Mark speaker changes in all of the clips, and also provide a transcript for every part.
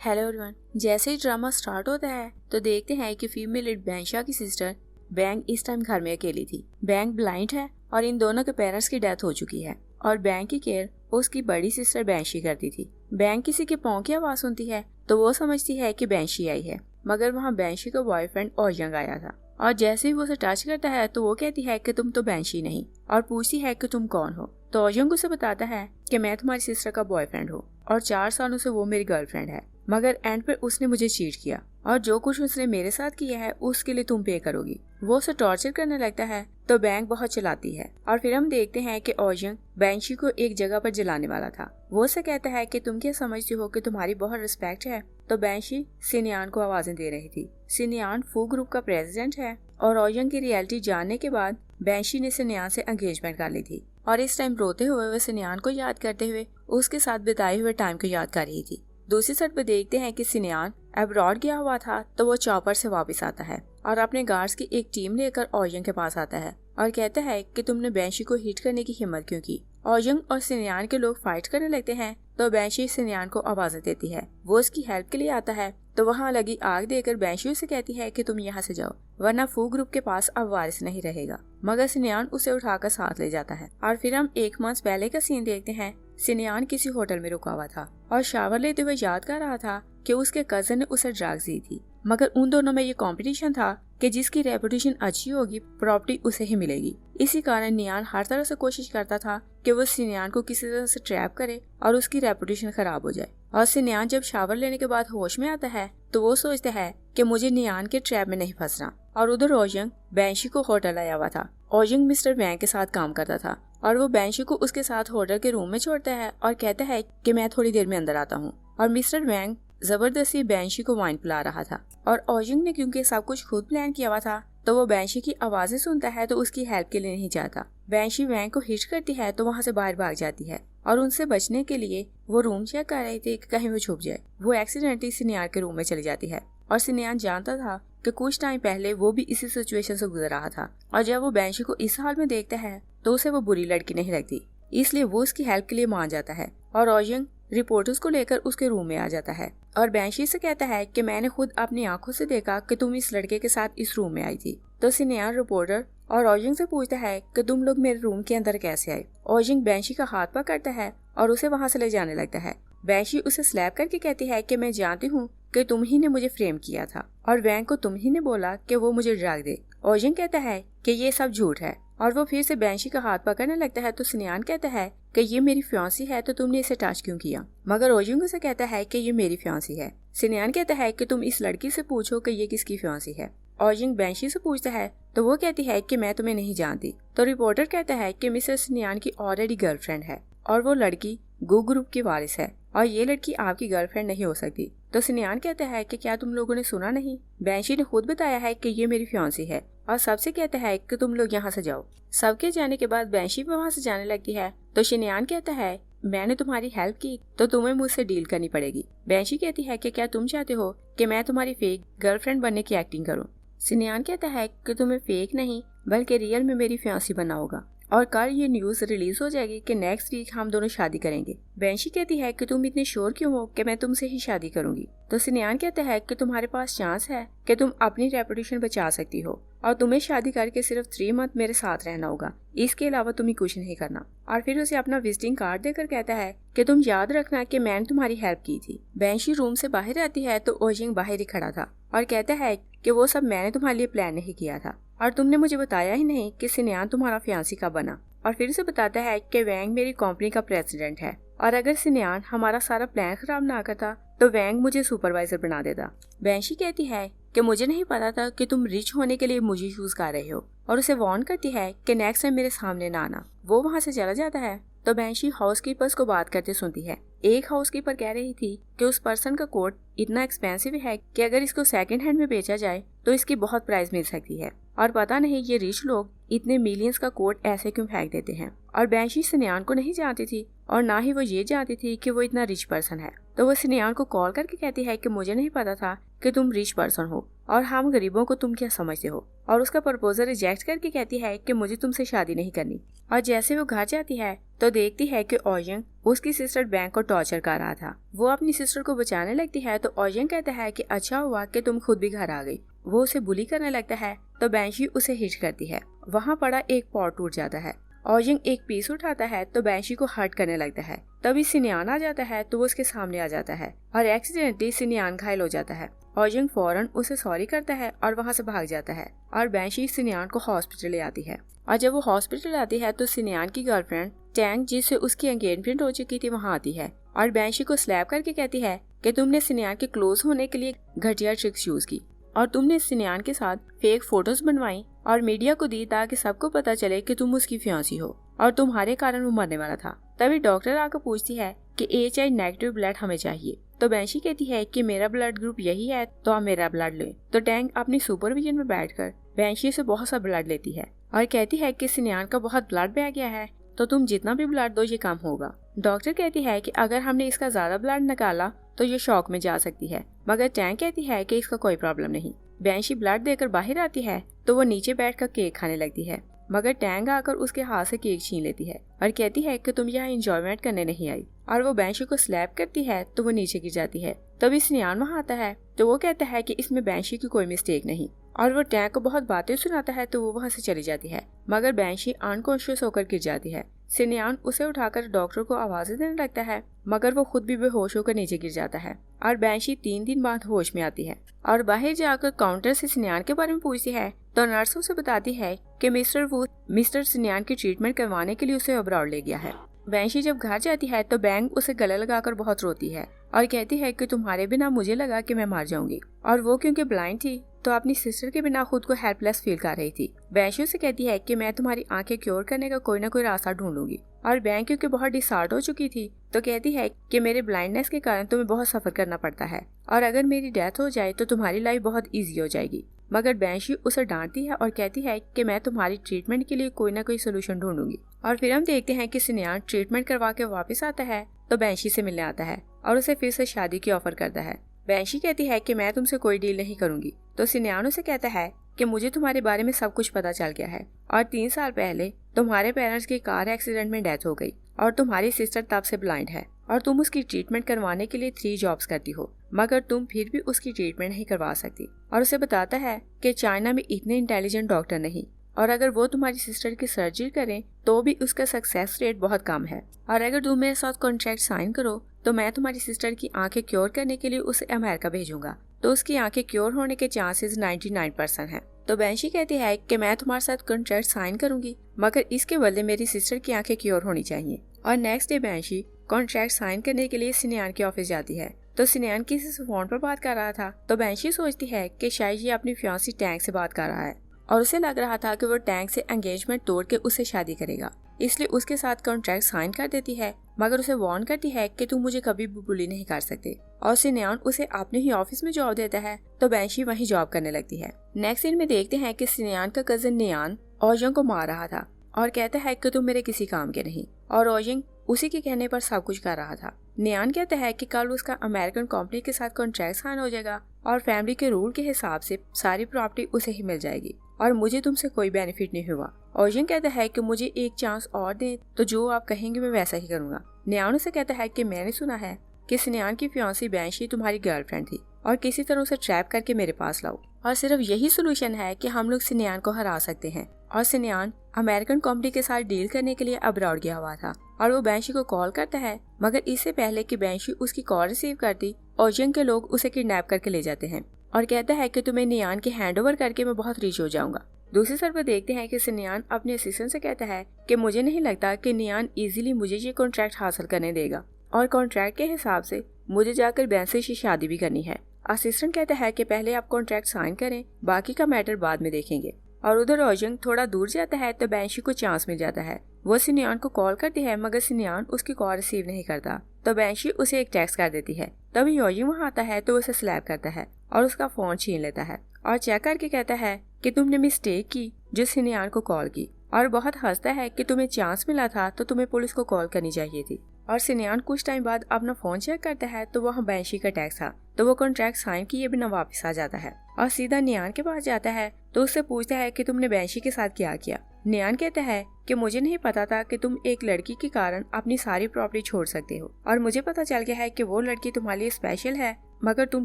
Speaker 1: Hello everyone. जैसे ही drama start होता है तो देखते हैं कि फीमेल लीड बैंशा की सिस्टर बैंग इस टाइम घर में अकेली थी। बैंग ब्लाइंड है और इन दोनों के पेरेंट्स की डेथ हो चुकी है और बैंग की केयर उसकी बड़ी सिस्टर बैंशी करती थी। बैंग किसी के पाँव की आवाज सुनती है तो वो समझती है कि बैंशी आई है, मगर वहाँ बैंशी का बॉयफ्रेंड ओजंग आया था और जैसे ही वो उसे टच करता है तो वो कहती है कि तुम तो बैंशी नहीं और पूछती है कि तुम कौन हो। तो ओजंग उसे बताता है कि मैं तुम्हारी सिस्टर का बॉयफ्रेंड हूँ और 4 सालों से वो मेरी गर्लफ्रेंड है, मगर एंड पे उसने मुझे चीट किया और जो कुछ उसने मेरे साथ किया है उसके लिए तुम पे करोगी। वो उसे टॉर्चर करने लगता है तो बैंग बहुत चिल्लाती है और फिर हम देखते हैं कि ओजंग बैंशी को एक जगह पर जलाने वाला था। वो उसे कहता है कि तुम क्या समझती हो कि तुम्हारी बहुत रिस्पेक्ट है। तो बैंशी सिनियान को आवाजें दे रही थी। सिनियान फू ग्रुप का प्रेसिडेंट है और ओजंग की रियलिटी जानने के बाद बैंशी ने सिनियान से एंगेजमेंट कर ली थी और इस टाइम रोते हुए वह सिनियान को याद करते हुए उसके साथ बिताए हुए टाइम को याद कर रही थी। दूसरी साइड पे देखते हैं कि सिनियान अब्रॉड गया हुआ था तो वो चॉपर से वापस आता है और अपने गार्ड्स की एक टीम लेकर ओजंग के पास आता है और कहता है कि तुमने बैंशी को हिट करने की हिम्मत क्यों की। ओजंग और सिनियान के लोग फाइट करने लगते हैं तो बैंशी सिनियान को आवाजें देती है। वो उसकी हेल्प के लिए आता है तो वहाँ लगी आग देकर बैंशी उसे कहती है कि तुम यहाँ से जाओ वरना फू ग्रुप के पास अब वारिस नहीं रहेगा, मगर सिनियान उसे उठाकर साथ ले जाता है। और फिर हम 1 मंथ पहले का सीन देखते हैं। सिनियान किसी होटल में रुका हुआ था और शावर लेते हुए याद कर रहा था कि उसके कजन ने उसे ड्रग्स दी थी, मगर उन दोनों में ये कंपटीशन था कि जिसकी रेपुटेशन अच्छी होगी प्रॉपर्टी उसे ही मिलेगी। इसी कारण नियान हर तरह से कोशिश करता था कि वो सिनियान को किसी तरह से ट्रैप करे और उसकी रेपुटेशन खराब हो जाए। और सिनियान जब शावर लेने के बाद होश में आता है तो वो सोचता है कि मुझे नियान के ट्रैप में नहीं फंसना। और उधर ओजंग बैंशी को होटल आया हुआ था। ओजंग मिस्टर वैंग के साथ काम करता था और वो बैंशी को उसके साथ होटल के रूम में छोड़ता है और कहता है कि मैं थोड़ी देर में अंदर आता हूँ। और मिस्टर वैंग जबरदस्ती बैंशी को वाइन पिला रहा था और ओजंग ने क्योंकि सब कुछ खुद प्लान किया हुआ था तो वो बैंशी की आवाजें सुनता है तो उसकी हेल्प के लिए नहीं जाता। बैंशी वैंग को हिट करती है तो वहाँ से बाहर भाग जाती है और उनसे बचने के लिए वो रूम चेक कर रही थी कि कहीं वो छुप जाए। वो एक्सीडेंटली सिनियान के रूम में चली जाती है और सिनियान जानता था कि कुछ टाइम पहले वो भी इसी सिचुएशन से गुजर रहा था और जब वो बैंशी को इस हाल में देखता है तो उसे वो बुरी लड़की नहीं लगती, इसलिए वो उसकी हेल्प के लिए मान जाता है। और ओजंग रिपोर्टर्स को लेकर उसके रूम में आ जाता है और बैंशी से कहता है कि मैंने खुद अपनी आंखों से देखा कि तुम इस लड़के के साथ इस रूम में आई थी। तो सिनियान रिपोर्टर और ओजंग से पूछता है कि तुम लोग मेरे रूम के अंदर कैसे आए। ओजंग बैंशी का हाथ पकड़ता है और उसे वहां से ले जाने लगता है। बैंशी उसे स्लैप करके कहती है कि मैं जानती हूँ कि तुम ही ने मुझे फ्रेम किया था और वैंग को तुम ही ने बोला कि वो मुझे ड्रग दे। ओजंग कहता है कि ये सब झूठ है और वो फिर से बैंशी का हाथ पकड़ने लगता है तो सिनियान कहता है कि ये मेरी फियांसी है तो तुमने इसे टच क्यों किया, मगर ओजंग उसे कहता है कि ये मेरी फियांसी है। सिनियान कहता है कि तुम इस लड़की से पूछो कि ये किसकी फियांसी है। ओजंग बैंशी से पूछता है तो वो कहती है कि मैं तुम्हें नहीं जानती। तो रिपोर्टर कहता है कि मिसेस सिनियान की ऑलरेडी गर्लफ्रेंड है और वो लड़की गू ग्रुप की वारिस है और ये लड़की आपकी गर्लफ्रेंड नहीं हो सकती। तो सिनियान कहता है कि क्या तुम लोगों ने सुना नहीं, बैंशी ने खुद बताया है कि ये मेरी फियांसी है और सबसे कहता है कि तुम लोग यहाँ से जाओ। सबके जाने के बाद बैंशी भी वहाँ से जाने लगती है तो सिनियान कहता है मैंने तुम्हारी हेल्प की तो तुम्हें मुझसे डील करनी पड़ेगी। बैंशी कहती है कि क्या तुम चाहते हो कि मैं तुम्हारी फेक गर्लफ्रेंड बनने की एक्टिंग करूँ। सिनियान कहता है कि तुम्हें फेक नहीं बल्कि रियल में मेरी फियांसी बनना होगा और कल ये न्यूज़ रिलीज हो जाएगी कि नेक्स्ट वीक हम दोनों शादी करेंगे। बैंशी कहती है कि तुम इतने श्योर क्यों हो कि मैं तुमसे ही शादी करूंगी। तो सिनियान कहता है कि तुम्हारे पास चांस है कि तुम अपनी रेपुटेशन बचा सकती हो और तुम्हें शादी करके सिर्फ 3 मंथ मेरे साथ रहना होगा, इसके अलावा तुम्हें कुछ नहीं करना। और फिर उसे अपना विजिटिंग कार्ड देकर कहता है कि तुम याद रखना कि मैंने तुम्हारी हेल्प की थी। बैंशी रूम से बाहर आती है तो ओजंग बाहर ही खड़ा था और कहता है कि वो सब मैंने तुम्हारे लिए प्लान नहीं किया था और तुमने मुझे बताया ही नहीं कि सिनियान तुम्हारा फियांसी कब बना। और फिर से बताता है कि वैंग मेरी कंपनी का प्रेसिडेंट है और अगर सिनियान हमारा सारा प्लान खराब ना करता तो वैंग मुझे सुपरवाइजर बना देता। बैंशी कहती है कि मुझे नहीं पता था कि तुम रिच होने के लिए मुझे यूज कर रहे हो और उसे वार्न करती है कि नेक्स्ट टाइम मेरे सामने ना आना। वो वहाँ से चला जाता है तो बैंशी हाउसकीपर्स को बात करते सुनती है। एक हाउसकीपर कह रही थी कि उस पर्सन का कोट इतना एक्सपेंसिव है कि अगर इसको सेकंड हैंड में बेचा जाए तो इसकी बहुत प्राइस मिल सकती है और पता नहीं ये रिच लोग इतने मिलियंस का कोट ऐसे क्यों फेंक देते हैं। और बैंशी सिनयान को नहीं जानती थी और ना ही वो ये जानती थी कि वो इतना रिच पर्सन है। तो वो सिनयान को कॉल करके कहती है कि मुझे नहीं पता था कि तुम रिच पर्सन हो और हम गरीबों को तुम क्या समझते हो, और उसका प्रपोजल रिजेक्ट करके कहती है कि मुझे तुमसे शादी नहीं करनी। और जैसे वो घर जाती है तो देखती है कि ओजंग उसकी सिस्टर बैंक को टॉर्चर कर रहा था। वो अपनी सिस्टर को बचाने लगती है तो ओजंग कहता है कि अच्छा हुआ कि तुम खुद भी घर आ गई। वो उसे बुली करने लगता है तो बैंशी उसे हिट करती है। वहाँ पड़ा एक पॉट टूट जाता है। ओजंग एक पीस उठाता है तो बैंशी को हर्ट करने लगता है। तभी सिनयान आ जाता है तो वो उसके सामने आ जाता है और एक्सीडेंटली सिनयान घायल हो जाता है। ओजंग फौरन उसे सॉरी करता है और वहाँ से भाग जाता है और बैंशी सिनयान को हॉस्पिटल ले आती है। और जब वो हॉस्पिटल आती है तो सिनयान की गर्लफ्रेंड टैंग, जिससे उसकी एंगेजमेंट हो चुकी थी, वहाँ आती है और बैंशी को स्लैप करके कहती है कि तुमने सिनयान के क्लोज होने के लिए घटिया ट्रिक्स यूज की और तुमने सिनयान के साथ फेक फोटोज बनवाई और मीडिया को दी ताकि सबको पता चले कि तुम उसकी फियांसी हो और तुम्हारे कारण वो मरने वाला था। तभी डॉक्टर आकर पूछती है कि HIV नेगेटिव ब्लड हमें चाहिए। तो बैंशी कहती है कि मेरा ब्लड ग्रुप यही है तो आप मेरा ब्लड ले। तो टैंग अपनी सुपरविजन में बैठकर बैंशी से बहुत सा ब्लड लेती है और कहती है कि सिनयान का बहुत ब्लड बह गया है तो तुम जितना भी ब्लड दो ये कम होगा। डॉक्टर कहती है कि अगर हमने इसका ज्यादा ब्लड निकाला तो ये शॉक में जा सकती है, मगर टैंग कहती है कि इसका कोई प्रॉब्लम नहीं। बैंशी ब्लड देकर बाहर आती है तो वो नीचे बैठकर केक खाने लगती है, मगर टैंग आकर उसके हाथ से केक छीन लेती है और कहती है कि तुम यहाँ एंजॉयमेंट करने नहीं आई, और वो बैंशी को स्लैप करती है तो वो नीचे गिर जाती है। तभी सिनयान वहाँ आता है तो वो कहता है कि इसमें बैंशी की कोई मिस्टेक नहीं और वो टैंग को बहुत बातें सुनाता है तो वो वहाँ से चली जाती है, मगर बैंशी अनकॉन्शियस होकर गिर जाती है। सिनयान उसे उठाकर डॉक्टर को आवाजें देने लगता है, मगर वो खुद भी बेहोश होकर नीचे गिर जाता है और बैंशी 3 दिन बाद होश में आती है और बाहर जाकर काउंटर से सिनयान के बारे में पूछती है तो नर्स उसे बताती है कि मिस्टर सिनयान की ट्रीटमेंट करवाने के लिए उसे अब्रॉड ले गया है। बैंशी जब घर जाती है तो बैंक उसे गले लगाकर बहुत रोती है और कहती है कि तुम्हारे बिना मुझे लगा कि मैं मर जाऊंगी, और वो क्योंकि ब्लाइंड थी तो अपनी सिस्टर के बिना खुद को हेल्पलेस फील कर रही थी। बैंशी से कहती है कि मैं तुम्हारी आंखें क्योर करने का कोई ना कोई रास्ता ढूंढूंगी, और बैंक क्योंकि बहुत डिसऑर्डर हो चुकी थी तो कहती है कि मेरे ब्लाइंडनेस के कारण तुम्हें बहुत सफर करना पड़ता है और अगर मेरी डेथ हो जाए तो तुम्हारी लाइफ बहुत ईजी हो जाएगी। मगर बैंशी उसे डांटती है और कहती है कि मैं तुम्हारी ट्रीटमेंट के लिए कोई ना कोई सोल्यूशन ढूंढूंगी। और फिर हम देखते हैं कि सिनयान ट्रीटमेंट करवा के वापस आता है तो बैंशी से मिलने आता है और उसे फिर से शादी की ऑफर करता है। बैंशी कहती है कि मैं तुमसे कोई डील नहीं करूंगी तो सिनयान उसे कहता है कि मुझे तुम्हारे बारे में सब कुछ पता चल गया है और 3 साल पहले तुम्हारे पेरेंट्स की कार एक्सीडेंट में डेथ हो गई और तुम्हारी सिस्टर तब से ब्लाइंड है और तुम उसकी ट्रीटमेंट करवाने के लिए 3 जॉब्स करती हो, मगर तुम फिर भी उसकी ट्रीटमेंट नहीं करवा सकती। और उसे बताता है कि चाइना में इतने इंटेलिजेंट डॉक्टर नहीं और अगर वो तुम्हारी सिस्टर की सर्जरी करें तो भी उसका सक्सेस रेट बहुत कम है, और अगर तुम मेरे साथ कॉन्ट्रैक्ट साइन करो तो मैं तुम्हारी सिस्टर की आंखें क्योर करने के लिए उसे अमेरिका भेजूंगा, तो उसकी आंखें क्योर होने के चांसेस 99% हैं। तो बैंशी कहती है कि मैं तुम्हारे साथ कॉन्ट्रैक्ट साइन करूंगी, मगर इसके बदले मेरी सिस्टर की आंखें क्योर होनी चाहिए। और नेक्स्ट डे बैंशी कॉन्ट्रैक्ट साइन करने के लिए सिनयान के ऑफिस जाती है तो सिनयान किसी से फोन पर बात कर रहा था तो बैंशी सोचती है कि शायद ये अपनी फियांसी टैंग से बात कर रहा है और उसे लग रहा था कि वो टैंग से एंगेजमेंट तोड़ के उससे शादी करेगा, इसलिए उसके साथ कॉन्ट्रैक्ट साइन कर देती है, मगर उसे वार्न करती है कि तुम मुझे कभी भी बुली नहीं कर सकते। और सिनयान उसे अपने ही ऑफिस में जॉब देता है तो बैंशी वहीं जॉब करने लगती है। नेक्स्ट सीन में देखते हैं कि सिनयान का कजिन नियान ओजंग को मार रहा था और कहता है कि तुम मेरे किसी काम के नहीं, और ओजंग उसी के कहने पर सब कुछ कर रहा था। नियान कहता है कि कल उसका अमेरिकन कंपनी के साथ कॉन्ट्रैक्ट साइन हो जाएगा और फैमिली के रूल के हिसाब से सारी प्रॉपर्टी उसे ही मिल जाएगी और मुझे तुमसे कोई बेनिफिट नहीं हुआ। ओजंग कहता है कि मुझे एक चांस और दें तो जो आप कहेंगे मैं वैसा ही करूंगा। नियान उसे कहता है कि मैंने सुना है कि सिनयान की फियांसी बैंशी तुम्हारी गर्लफ्रेंड थी और किसी तरह उसे ट्रैप करके मेरे पास लाओ, और सिर्फ यही सोल्यूशन है कि हम लोग सिनयान को हरा सकते हैं। और सिनयान अमेरिकन कंपनी के साथ डील करने के लिए अब्रॉड गया हुआ था और वो बैंशी को कॉल करता है, मगर इससे पहले कि बैंशी उसकी कॉल रिसीव करती ओजंग के लोग उसे किडनैप करके ले जाते हैं और कहता है कि तुम्हें नियान के हैंडओवर करके मैं बहुत रिच हो जाऊंगा। दूसरी तरफ पर देखते हैं कि सिनयान अपने असिस्टेंट से कहता है कि मुझे नहीं लगता कि नियान इजीली मुझे ये कॉन्ट्रैक्ट हासिल करने देगा और कॉन्ट्रैक्ट के हिसाब से मुझे जाकर बैंशी से शादी भी करनी है। असिस्टेंट कहता है कि पहले आप कॉन्ट्रैक्ट साइन करें, बाकी का मैटर बाद में देखेंगे। और उधर ओजंग थोड़ा दूर जाता है तो बैंशी को चांस मिल जाता है। वो सिनयान को कॉल करती है, मगर सिनयान उसकी कॉल रिसीव नहीं करता तो बैंशी उसे एक टेक्स्ट कर देती है। तभी ओजंग वहाँ आता है तो उसे स्लैप करता है और उसका फोन छीन लेता है और चेक करके कहता है कि तुमने मिस्टेक की जो सिनियान को कॉल की, और बहुत हंसता है कि तुम्हें चांस मिला था तो तुम्हें पुलिस को कॉल करनी चाहिए थी। और सिनियान कुछ टाइम बाद अपना फोन चेक करता है तो वहाँ बैंशी का टैक्स था, तो वो कॉन्ट्रैक्ट साइन किए बिना वापस आ जाता है और सीधा नियान के पास जाता है तो उससे पूछता है कि तुमने बैंशी के साथ क्या किया। नियान कहता है कि मुझे नहीं पता था कि तुम एक लड़की के कारण अपनी सारी प्रॉपर्टी छोड़ सकते हो, और मुझे पता चल गया है कि वो लड़की तुम्हारे लिए स्पेशल है, मगर तुम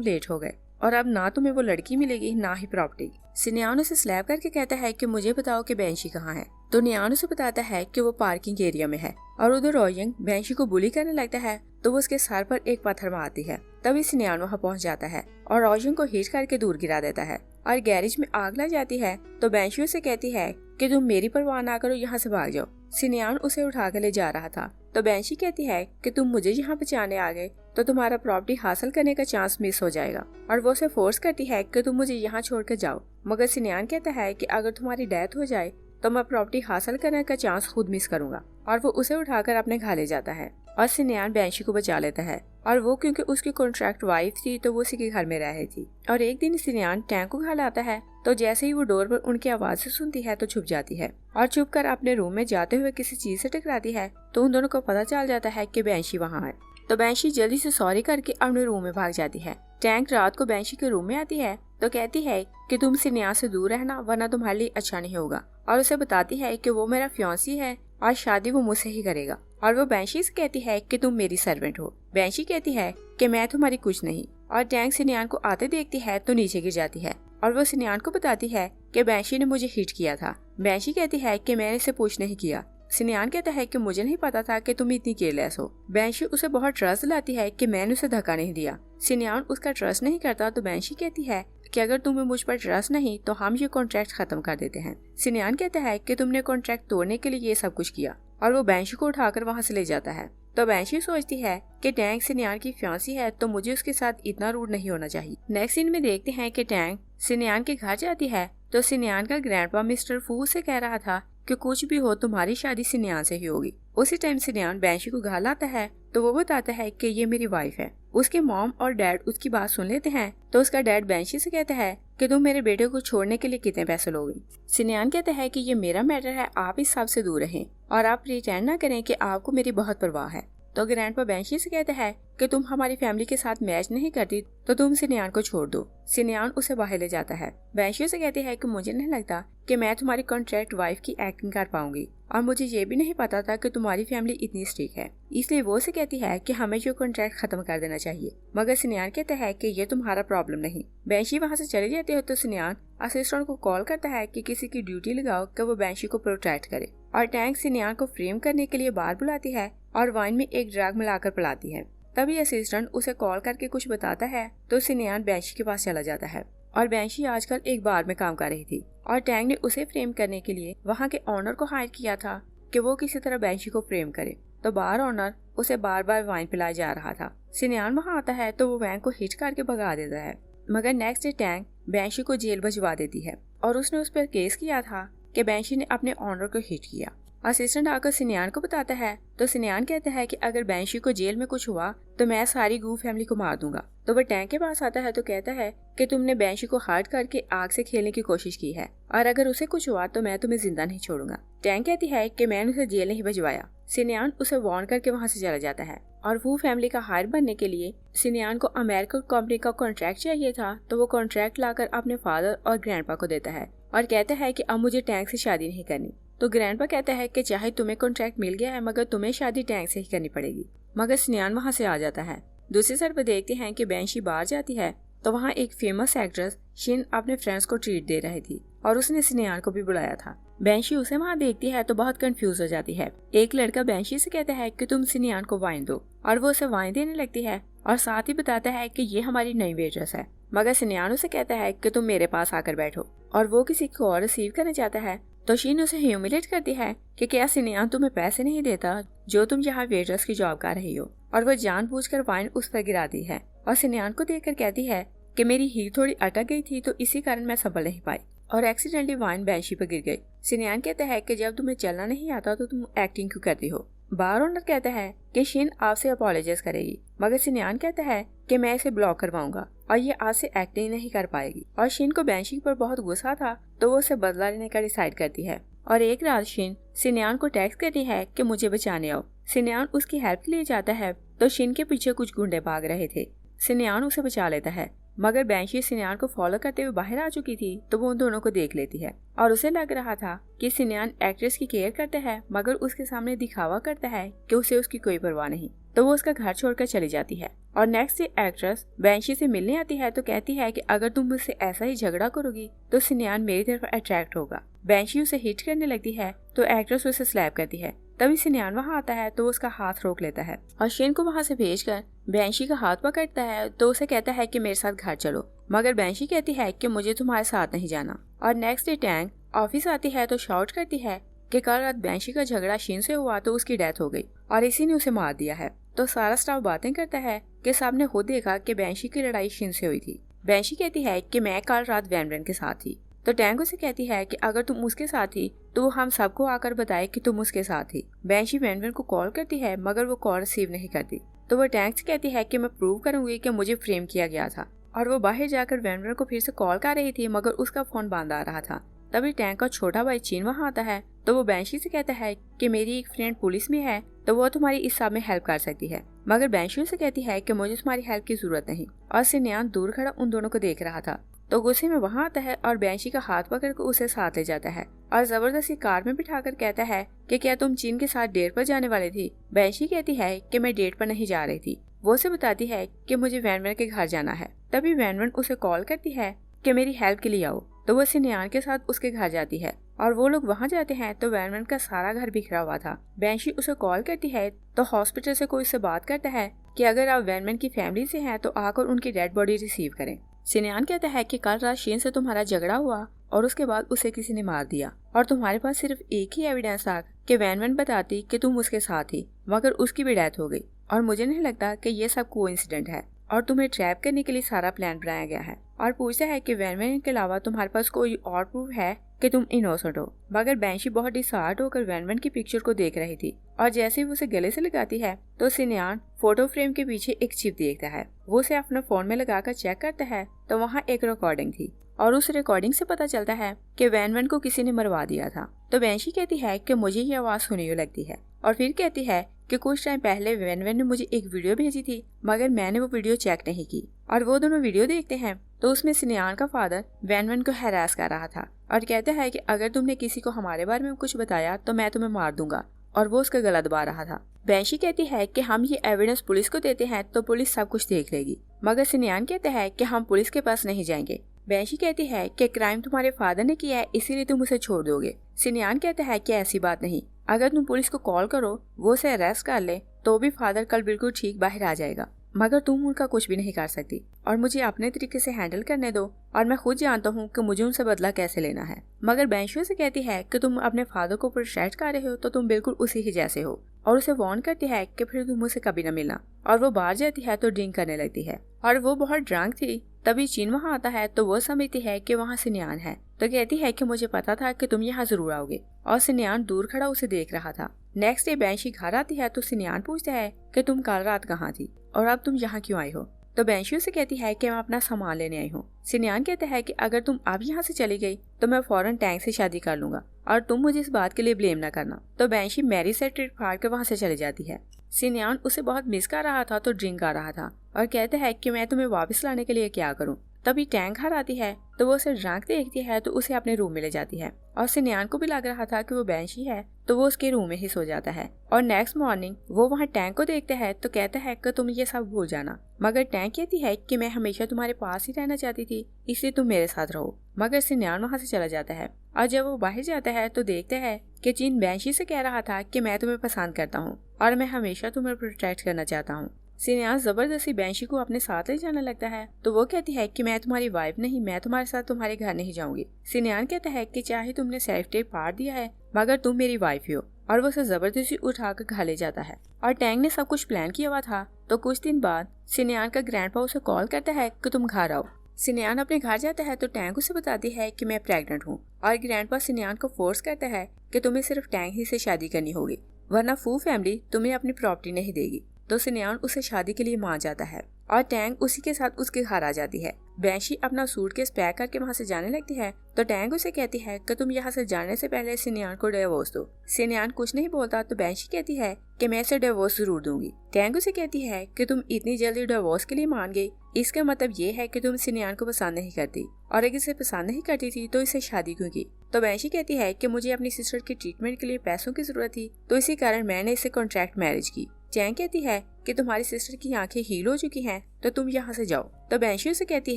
Speaker 1: लेट हो गए और अब ना तुम्हें वो लड़की मिलेगी ना ही प्रॉपर्टी। सिनियान उसे स्लैप करके कहता है कि मुझे बताओ कि बैंशी कहाँ है। तो नियान उसे बताता है कि वो पार्किंग एरिया में है, और उधर रोयंग बैंशी को बुली करने लगता है तो वो उसके सर पर एक पत्थर मारती है। तभी सिनियान वहाँ पहुँच जाता है और रोयंग को हिट करके दूर गिरा देता है और गैरेज में आग लग जाती है। तो बैंशी उसे कहती है कि तुम मेरी परवाह ना करो, यहाँ से भाग जाओ। सिनियान उसे उठा कर ले जा रहा था तो बैंशी कहती है कि तुम मुझे यहाँ बचाने आ गए तो तुम्हारा प्रॉपर्टी हासिल करने का चांस मिस हो जाएगा, और वो उसे फोर्स करती है कि तुम मुझे यहाँ छोड़कर जाओ। मगर सिनियान कहता है कि अगर तुम्हारी डेथ हो जाए तो मैं प्रॉपर्टी हासिल करने का चांस खुद मिस करूंगा, और वो उसे उठाकर अपने घर ले जाता है और सिनियान बैंशी को बचा लेता है। और वो क्योंकि उसकी कॉन्ट्रैक्ट वाइफ थी तो वो उसी के घर में रह रही थी। और एक दिन सिनियान टैंक को घर आता है तो जैसे ही वो डोर पर उनकी आवाज़ सुनती है तो छुप जाती है, और छुप कर अपने रूम में जाते हुए किसी चीज से टकराती है तो उन दोनों को पता चल जाता है कि बैंशी वहाँ है। तो बैंशी जल्दी से सॉरी करके अपने रूम में भाग जाती है। टैंक रात को बैंशी के रूम में आती है तो कहती है कि तुम सिनियान से दूर रहना वरना तुम्हारे लिए अच्छा नहीं होगा, और उसे बताती है कि वो मेरा फियांसी है और शादी वो मुझसे ही करेगा। और वो बैंशी से कहती है कि तुम मेरी सर्वेंट हो। बैंशी कहती है कि मैं तुम्हारी कुछ नहीं, और टैंक सिनियान को आते देखती है तो नीचे गिर जाती है, और वो सिनियान को बताती है कि बैंशी ने मुझे हिट किया था। बैंशी कहती है कि मैंने इसे पुश नहीं किया। सिनियान कहता है कि मुझे नहीं पता था कि तुम इतनी केयरलेस हो। बैंशी उसे बहुत ट्रस्ट दिलाती है कि मैंने उसे धक्का नहीं दिया। सिनियान उसका ट्रस्ट नहीं करता तो बैंशी कहती है कि अगर तुम्हें मुझ पर ट्रस्ट नहीं तो हम ये कॉन्ट्रैक्ट खत्म कर देते हैं। सिनियान कहता है कि तुमने कॉन्ट्रैक्ट तोड़ने के लिए ये सब कुछ किया, और वो बैंशी को उठाकर वहाँ से ले जाता है। तो बैंशी सोचती है कि टैंक सिनियान की फियांसी है तो मुझे उसके साथ इतना रूड नहीं होना चाहिए। नेक्स्ट सीन में देखते हैं कि टैंक सिनियान के घर जाती है तो सिनियान का ग्रैंडपा मिस्टर फू से कह रहा था कि कुछ भी हो तुम्हारी शादी सिनियान से ही होगी। उसी टाइम सिनियान बैंशी को घर लाता है तो वो बताता है कि ये मेरी वाइफ है। उसके मॉम और डैड उसकी बात सुन लेते हैं तो उसका डैड बैंशी से कहता है कि तुम मेरे बेटे को छोड़ने के लिए कितने पैसे लोगे। सिनियान कहता है कि ये मेरा मैटर है, आप इस सब से दूर रहें और आप प्रिटेंड ना करें कि आपको मेरी बहुत परवाह है। तो ग्रैंडपा बैंशी से कहता है कि तुम हमारी फैमिली के साथ मैच नहीं करती तो तुम सिनियान को छोड़ दो। सिनियान उसे बाहर ले जाता है। बैंशी से कहती है कि मुझे नहीं लगता कि मैं तुम्हारी कॉन्ट्रैक्ट वाइफ की एक्टिंग कर पाऊंगी, और मुझे ये भी नहीं पता था कि तुम्हारी फैमिली इतनी स्ट्रिक्ट है, इसलिए वो से कहती है कि हमें जो कॉन्ट्रैक्ट खत्म कर देना चाहिए। मगर सिनियान कहता है कि ये तुम्हारा प्रॉब्लम नहीं। बैंशी वहाँ से चले जाते हो तो सिनियान असिस्टेंट को कॉल करता है कि किसी की ड्यूटी लगाओ कि वो बैंशी को प्रोटेक्ट करे, और टैंक सिनियान को फ्रेम करने के लिए बाहर बुलाती है और वाइन में एक ड्रग मिलाकर पिलाती है। तभी असिस्टेंट उसे कॉल करके कुछ बताता है तो सिनियान बैंशी के पास चला जाता है, और बैंशी आजकल एक बार में काम कर रही थी, और टैंक ने उसे फ्रेम करने के लिए वहाँ के ऑनर को हायर किया था कि वो किसी तरह बैंशी को फ्रेम करे। तो बार ऑनर उसे बार बार वाइन पिलाया जा रहा था। सिनियान वहाँ आता है तो वो वैन को हिट करके भगा देता है, मगर नेक्स्ट डे टैंक बैंशी को जेल भिजवा देती है, और उसने उस पर केस किया था कि बैंशी ने अपने ऑनर को हिट किया। असिस्टेंट आकर सिनियान को बताता है तो सिनियान कहता है कि अगर बैंशी को जेल में कुछ हुआ तो मैं सारी गू फैमिली को मार दूंगा। तो वह टैंक के पास आता है तो कहता है कि तुमने बैंशी को हर्ट करके आग से खेलने की कोशिश की है, और अगर उसे कुछ हुआ तो मैं तुम्हें जिंदा नहीं छोड़ूंगा। टैंक कहती है कि मैंने उसे जेल नहीं भिजवाया। सिनियान उसे वार्न करके वहाँ से चला जाता है, और वो फैमिली का हायर बनने के लिए सिनियान को अमेरिकन कंपनी का कॉन्ट्रैक्ट चाहिए था तो वो कॉन्ट्रैक्ट लाकर अपने फादर और ग्रैंडपा को देता है, और कहता है कि अब मुझे टैंक से शादी नहीं करनी। तो ग्रैंडपा कहता है कि चाहे तुम्हें कॉन्ट्रैक्ट मिल गया है मगर तुम्हें शादी टैंक से ही करनी पड़ेगी। मगर सिनियान वहाँ से आ जाता है। दूसरी साइड पर देखते हैं कि बैंशी बाहर जाती है तो वहाँ एक फेमस एक्ट्रेस शिन अपने फ्रेंड्स को ट्रीट दे रही थी, और उसने सिनियान को भी बुलाया था। बैंशी उसे वहाँ देखती है तो बहुत कंफ्यूज हो जाती है। एक लड़का बैंशी से कहता है कि तुम सिनियान को वाइन दो, और वो उसे वाइन देने लगती है और साथ ही बताता है कि ये हमारी नई वेट्रेस है। मगर सिनियान उसे कहता है कि तुम मेरे पास आकर बैठो, और वो किसी को और रिसीव करने चाहता है तो शीन उसे ह्यूमिलेट करती है कि क्या सिनियान तुम्हें पैसे नहीं देता जो तुम यहाँ वेट्रेस की जॉब कर रही हो, और वह जानबूझकर वाइन उस पर गिराती है, और सिनियान को देखकर कहती है कि मेरी हील थोड़ी अटक गई थी तो इसी कारण मैं संभल नहीं पाई, और एक्सीडेंटली वाइन बैंशी पर गिर गई। सिनियान कहता है कि जब तुम्हें चलना नहीं आता तो तुम एक्टिंग क्यों करती हो। बार ओनर कहता है कि शिन आपसे अपॉलोजाइज करेगी, मगर सिन्यान कहता है कि मैं इसे ब्लॉक करवाऊंगा और ये आज से एक्टिंग नहीं कर पाएगी। और शिन को बैंशी पर बहुत गुस्सा था तो वो उसे बदला लेने का डिसाइड करती है। और एक रात शिन सिन्यान को टेक्स्ट करती है कि मुझे बचाने आओ। सिन्यान उसकी हेल्प के लिए जाता है तो शिन के पीछे कुछ गुंडे भाग रहे थे। सिन्यान उसे बचा लेता है, मगर बैंशी सिन्यान को फॉलो करते हुए बाहर आ चुकी थी तो वो उन दोनों को देख लेती है और उसे लग रहा था कि सिन्यान एक्ट्रेस की केयर करता है, मगर उसके सामने दिखावा करता है कि उसे उसकी कोई परवाह नहीं, तो वो उसका घर छोड़कर चली जाती है। और नेक्स्ट डे एक्ट्रेस बैंशी से मिलने आती है तो कहती है कि अगर तुम मुझसे ऐसा ही झगड़ा करोगी तो सिन्यान मेरी तरफ अट्रैक्ट होगा। बैंशी उसे हिट करने लगती है तो एक्ट्रेस उसे स्लैप करती है। तभी सिन्यान वहाँ आता है तो उसका हाथ रोक लेता है और शिन को वहाँ से भेजकर बैंशी का हाथ पकड़ता है तो उसे कहता है कि मेरे साथ घर चलो, मगर बैंशी कहती है कि मुझे तुम्हारे साथ नहीं जाना। और नेक्स्ट डे टैंग ऑफिस आती है तो शाउट करती है कि कल रात बैंशी का झगड़ा शिन से हुआ तो उसकी डेथ हो गई और इसी ने उसे मार दिया है। तो सारा स्टाफ बातें करता है कि सबने खुद देखा कि बैंशी की लड़ाई शिन से हुई थी। बैंशी कहती है कि मैं कल रात वैन के साथ थी। तो टैंग उसे कहती है कि अगर तुम उसके साथ थी तो वो हम सबको आकर बताए कि तुम उसके साथ थी। बैंशी वैन को कॉल करती है मगर वो कॉल रिसीव नहीं करती, तो वो टैंग से कहती है कि मैं प्रूव करूंगी कि मुझे फ्रेम किया गया था। और वो बाहर जाकर वैन को फिर से कॉल कर रही थी मगर उसका फोन बंद आ रहा था। तभी टैंग का छोटा भाई चीन वहाँ आता है तो वो बैंशी से कहता है कि मेरी एक फ्रेंड पुलिस में है तो वो तुम्हारी इस सब में हेल्प कर सकती है, मगर बैंशी से कहती है कि मुझे तुम्हारी हेल्प की जरूरत नहीं। और सिन्यान दूर खड़ा उन दोनों को देख रहा था तो गुस्से में वहाँ आता है और बैंशी का हाथ पकड़कर उसे साथ ले जाता है और जबरदस्ती कार में बिठाकर कहता है कि क्या तुम चीन के साथ डेट पर जाने वाली थी। बैंशी कहती है कि मैं डेट पर नहीं जा रही थी। वो उसे बताती है कि मुझे वैन के घर जाना है। तभी वैन उसे कॉल करती है कि मेरी हेल्प के लिए आओ, तो वो सिन्यान के साथ उसके घर जाती है और वो लोग वहाँ जाते हैं तो वैन का सारा घर बिखरा हुआ था। बैंशी उसे कॉल करती है तो हॉस्पिटल से कोई उससे बात करता है कि अगर आप वैन की फैमिली से हैं तो आकर उनकी डेड बॉडी रिसीव करें। सिन्यान कहता है कि कल रात शिन से तुम्हारा झगड़ा हुआ और उसके बाद उसे किसी ने मार दिया और तुम्हारे पास सिर्फ एक ही एविडेंस था कि वैन बताती कि तुम उसके साथ थी, मगर उसकी भी डेथ हो गई और मुझे नहीं लगता कि ये सब कोइंसिडेंट है और तुम्हें ट्रैप करने के लिए सारा प्लान बनाया गया है। और पूछता है कि वैन के अलावा तुम्हारे पास कोई और प्रूफ है कि तुम इनोसेंट हो, मगर बैंशी बहुत डिसहार्ट होकर वैन की पिक्चर को देख रही थी और जैसे ही उसे गले से लगाती है तो सिन्यान फोटो फ्रेम के पीछे एक चिप देखता है। वो उसे अपने फोन में लगाकर चेक करता है तो वहाँ एक रिकॉर्डिंग थी और उस रिकॉर्डिंग से पता चलता है कि वैन को किसी ने मरवा दिया था। तो बैंशी कहती है कि मुझे ये आवाज सुनी हुई लगती है और फिर कहती है कि कुछ टाइम पहले वैन ने मुझे एक वीडियो भेजी थी मगर मैंने वो वीडियो चेक नहीं की। और वो दोनों वीडियो देखते हैं तो उसमें सिन्यान का फादर वैन को हैरास कर रहा था और कहता है कि अगर तुमने किसी को हमारे बारे में कुछ बताया तो मैं तुम्हें मार दूंगा, और वो उसका गला दबा रहा था। बैंशी कहती है कि हम ये एविडेंस पुलिस को देते हैं तो पुलिस सब कुछ देख लेगी, मगर सिन्यान कहता है कि हम पुलिस के पास नहीं जाएंगे। बैंशी कहती है कि क्राइम तुम्हारे फादर ने किया है इसीलिए तुम उसे छोड़ दोगे। सिन्यान कहता है कि ऐसी बात नहीं, अगर तुम पुलिस को कॉल करो वो उसे अरेस्ट कर ले तो भी फादर कल बिल्कुल ठीक बाहर आ जाएगा, मगर तुम उनका कुछ भी नहीं कर सकती और मुझे अपने तरीके से हैंडल करने दो और मैं खुद जानता हूँ कि मुझे उनसे बदला कैसे लेना है। मगर बैंशी से कहती है कि तुम अपने फादर को प्रोटेक्ट कर रहे हो तो तुम बिल्कुल उसी ही जैसे हो और उसे वार्न करती है कि फिर तुम मुझसे कभी न मिलना। और वो बाहर जाती है तो ड्रिंक करने लगती है और वो बहुत ड्रंक थी। तभी चीन वहाँ आता है तो वो समझती है कि वहाँ सिन्यान है तो कहती है कि मुझे पता था कि तुम यहाँ जरूर आओगे, और सिन्यान दूर खड़ा उसे देख रहा था। नेक्स्ट डे बैंशी घर आती है तो सिन्यान पूछता है कि तुम कल रात कहाँ थी और अब तुम यहाँ क्यों आई हो। तो बैंशी उसे कहती है कि मैं अपना सामान लेने आई हूँ। सिन्यान कहता है कि अगर तुम अब यहाँ से चली गई तो मैं फौरन टैंक से शादी कर लूंगा और तुम मुझे इस बात के लिए ब्लेम ना करना। तो बैंशी मैरी से ट्रिक फाड़ कर वहाँ से चली जाती है। सिन्यान उसे बहुत मिस कर रहा था तो ड्रिंक आ रहा था और कहता है कि मैं तुम्हें वापस लाने के लिए क्या करूँ। तभी टैंक घर आती है तो वो उसे ड्रंक देखती है तो उसे अपने रूम में ले जाती है और सिन्यान को भी लग रहा था कि वो बैंशी है तो वो उसके रूम में ही सो जाता है। और नेक्स्ट मॉर्निंग वो वहाँ टैंक को देखता है तो कहता है कि तुम ये सब भूल जाना, मगर टैंक कहती है कि मैं हमेशा तुम्हारे पास ही रहना चाहती थी इसलिए तुम मेरे साथ रहो। मगर सिन्यान वहाँ से चला जाता है और जब वो बाहर जाता है तो देखता है कि चीन बैंशी से कह रहा था कि मैं तुम्हें पसंद करता हूँ और मैं हमेशा तुम्हें प्रोटेक्ट करना चाहता हूँ। सिन्यान जबरदस्ती बैंशी को अपने साथ ले जाने लगता है तो वो कहती है कि मैं तुम्हारी वाइफ नहीं, मैं तुम्हारे साथ तुम्हारे घर नहीं जाऊंगी। सिन्यान कहता है कि चाहे तुमने सेल्फ टेप फाड़ दिया है मगर तुम मेरी वाइफ ही हो, और वो उसे जबरदस्ती उठाकर घर ले जाता है। और टैंग ने सब कुछ प्लान किया हुआ था तो कुछ दिन बाद सिन्यान का ग्रैंडपा उसे कॉल करता है कि तुम घर आओ। सिन्यान अपने घर जाता है तो टैंग उसे बताती है कि मैं प्रेग्नेंट हूँ और ग्रैंडपा सिन्यान को फोर्स करता है कि तुम्हें सिर्फ टैंग ही से शादी करनी होगी। वरना फू फैमिली तुम्हें अपनी प्रॉपर्टी नहीं देगी। तो सिनयान उसे शादी के लिए मान जाता है और टैंग उसी के साथ उसके घर आ जाती है। बैंशी अपना सूटकेस पैक करके वहाँ से जाने लगती है तो टैंग उसे कहती है कि तुम यहाँ से जाने से पहले सिनयान को डिवोर्स दो। सिनयान कुछ नहीं बोलता तो बैंशी कहती है कि मैं इसे डिवोर्स जरूर दूंगी। टैंग उसे कहती है कि तुम इतनी जल्दी डिवोर्स के लिए मान गई, इसका मतलब ये है कि तुम सिनयान को पसंद नहीं करती, और अगर इसे पसंद नहीं करती थी तो इसे शादी क्यों की। तो बैंशी कहती है कि मुझे अपनी सिस्टर के ट्रीटमेंट के लिए पैसों की जरूरत थी तो इसी कारण मैंने इसे कॉन्ट्रैक्ट मैरिज की। टैंग कहती है कि तुम्हारी सिस्टर की आंखें हील हो चुकी हैं तो तुम यहाँ से जाओ। तो बैंशी उसे कहती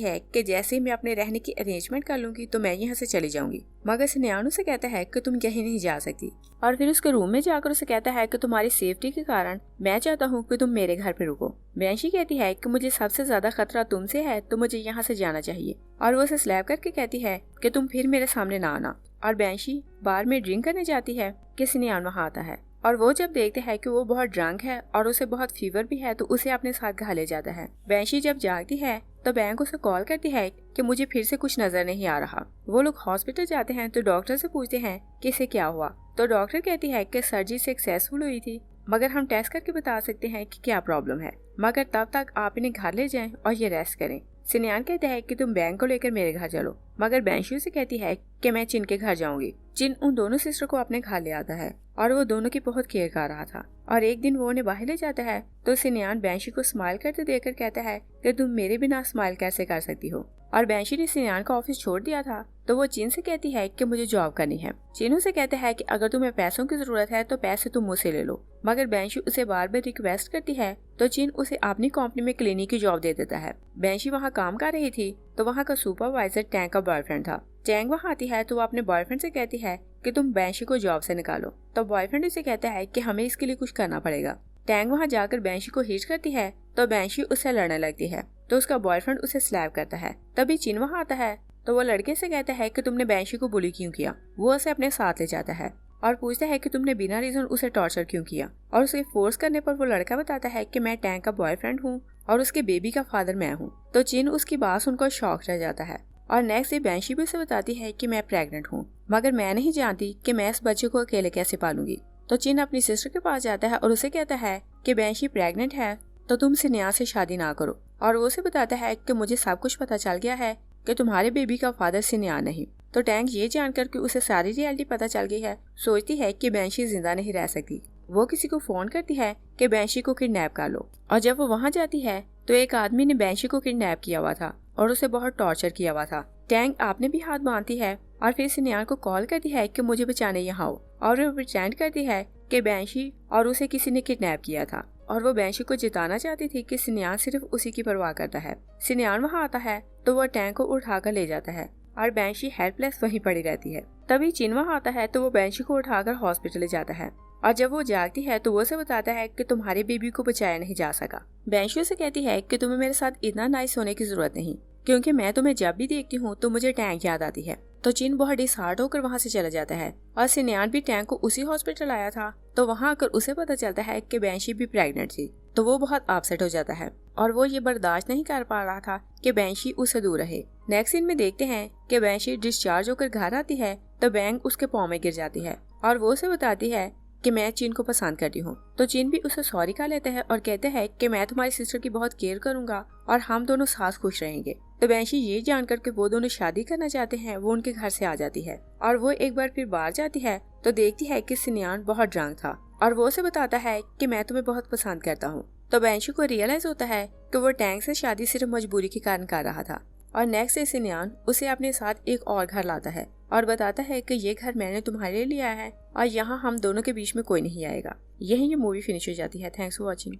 Speaker 1: है कि जैसे ही मैं अपने रहने की अरेंजमेंट कर लूंगी तो मैं यहाँ से चली जाऊंगी। मगर सिनयान उसे कहता है कि तुम कहीं नहीं जा सकती और फिर उसके रूम में जाकर उसे कहता है कि तुम्हारी सेफ्टी के कारण मैं चाहता हूँ कि तुम मेरे घर पे रुको। बैंशी कहती है कि मुझे सबसे ज्यादा खतरा तुमसे है तो मुझे यहाँ से जाना चाहिए, और वो उसे स्लैप करके कहती है कि तुम फिर मेरे सामने ना आना। और बैंशी बार में ड्रिंक करने जाती है कि सिनयान वहाँ आता है और वो जब देखते हैं कि वो बहुत ड्रंक है और उसे बहुत फीवर भी है तो उसे अपने साथ घर ले जाता है। बैंशी जब जागती है तो बैंक उसे कॉल करती है कि मुझे फिर से कुछ नजर नहीं आ रहा। वो लोग हॉस्पिटल जाते हैं तो डॉक्टर से पूछते हैं कि इसे क्या हुआ। तो डॉक्टर कहती है कि सर्जरी सक्सेसफुल हुई थी, मगर हम टेस्ट करके बता सकते हैं कि क्या प्रॉब्लम है, मगर तब तक आप इन्हें घर ले जाएं और ये रेस्ट करें। सिनयान कहता है कि तुम बैंक को लेकर मेरे घर चलो, मगर बैंशी से कहती है कि मैं चिन के घर जाऊंगी। चिन उन दोनों सिस्टर को अपने घर ले आता है और वो दोनों की बहुत केयर कर रहा था, और एक दिन वो उन्हें बाहर ले जाता है तो सिनयान बैंशी को स्माइल करते देखकर कहता है कि तुम मेरे बिना स्माइल कैसे कर सकती हो। और बैंशी ने सिनयान का ऑफिस छोड़ दिया था तो वो चिन से कहती है कि मुझे जॉब करनी है। चिन उसे कहता है कि अगर तुम्हें पैसों की जरूरत है तो पैसे तुम मुझसे ले लो, मगर बैंशी उसे बार बार रिक्वेस्ट करती है तो चिन उसे अपनी कंपनी में क्लिनिक की जॉब दे देता है। बैंशी वहाँ काम कर रही थी तो वहाँ का सुपरवाइजर टैंग का बॉयफ्रेंड था। टैंग वहाँ आती है तो वो अपने बॉयफ्रेंड से कहती है कि तुम बैंशी को जॉब से निकालो। तो बॉयफ्रेंड उसे कहता है कि हमें इसके लिए कुछ करना पड़ेगा। टैंग वहाँ जाकर बैंशी को हिट करती है तो बैंशी उससे लड़ने लगती है तो उसका बॉयफ्रेंड उसे स्लैप करता है। तभी चिन वहाँ आता है तो वो लड़के से कहता है कि तुमने बैंशी को बुली क्यों किया। वो उसे अपने साथ ले जाता है और पूछता है कि तुमने बिना रीजन उसे टॉर्चर क्यों किया, और उसे फोर्स करने पर वो लड़का बताता है कि मैं टैंग का बॉयफ्रेंड हूँ और उसके बेबी का फादर मैं हूँ। तो चिन उसकी बात सुनकर शॉक रह जाता है और नेक्स्ट डे बैंशी भी उसे बताती है कि मैं प्रेग्नेंट हूँ, मगर मैं नहीं जानती कि मैं इस बच्चे को अकेले कैसे पालूंगी। तो चिन अपनी सिस्टर के पास जाता है और उसे कहता है कि बैंशी प्रेग्नेंट है तो तुम सिनयान से शादी ना करो, और वो उसे बताता है कि मुझे सब कुछ पता चल गया है कि तुम्हारे बेबी का फादर सिनयान नहीं। तो टैंग ये जानकर कि उसे सारी रियलिटी पता चल गई है सोचती है कि बैंशी जिंदा नहीं रह सकती। वो किसी को फोन करती है कि बैंशी को किडनैप कर लो, और जब वो वहाँ जाती है तो एक आदमी ने बैंशी को किडनैप किया हुआ था और उसे बहुत टॉर्चर किया हुआ था। टैंग आपने भी हाथ बांधती है और फिर सिनयान को कॉल करती है कि मुझे बचाने यहाँ आओ, और वो प्रिटेंड करती है कि बैंशी और उसे किसी ने किडनैप किया था, और वो बैंशी को जिताना चाहती थी कि सिनयान सिर्फ उसी की परवाह करता है। सिनयान वहाँ आता है तो वो टैंग को उठाकर ले जाता है और बैंशी हेल्पलेस वहीं पड़ी रहती है। तभी चिन वहाँ आता है तो वो बैंशी को उठाकर हॉस्पिटल ले जाता है, और जब वो जागती है तो वो उसे बताता है कि तुम्हारे बेबी को बचाया नहीं जा सका। बैंशी उसे कहती है कि तुम्हें मेरे साथ इतना नाइस होने की जरूरत नहीं, क्योंकि मैं तुम्हें जब भी देखती हूँ तो मुझे टैंग याद आती है। तो चिन बहुत डिसहार्ट होकर वहाँ से चला जाता है, और सिनयान भी टैंग को उसी हॉस्पिटल आया था तो वहाँ आकर उसे पता चलता है कि बैंशी भी प्रेग्नेंट थी। तो वो बहुत अपसेट हो जाता है और वो ये बर्दाश्त नहीं कर पा रहा था कि बैंशी उससे दूर रहे। नेक्स्ट सीन में देखते हैं कि बैंशी डिस्चार्ज होकर घर आती है तो बैंक उसके पाँव में गिर जाती है और वो उसे बताती है कि मैं चिन को पसंद करती हूँ। तो चिन भी उसे सॉरी कह लेता है और कहते हैं कि मैं तुम्हारी सिस्टर की बहुत केयर करूंगा और हम दोनों साथ खुश रहेंगे। तो बैंशी ये जानकर के वो दोनों शादी करना चाहते हैं वो उनके घर से आ जाती है, और वो एक बार फिर बाहर जाती है तो देखती है कि सिनयान बहुत ड्रंक था और वो उसे बताता है कि मैं तुम्हें बहुत पसंद करता हूँ। तो बैंशी को रियलाइज होता है कि वो टैंग से शादी सिर्फ मजबूरी के कारण कर रहा था, और नेक्स्ट डे सिनयान उसे अपने साथ एक और घर लाता है और बताता है कि ये घर मैंने तुम्हारे लिए लिया है और यहाँ हम दोनों के बीच में कोई नहीं आएगा। यही ये मूवी फिनिश हो जाती है। Thanks for watching.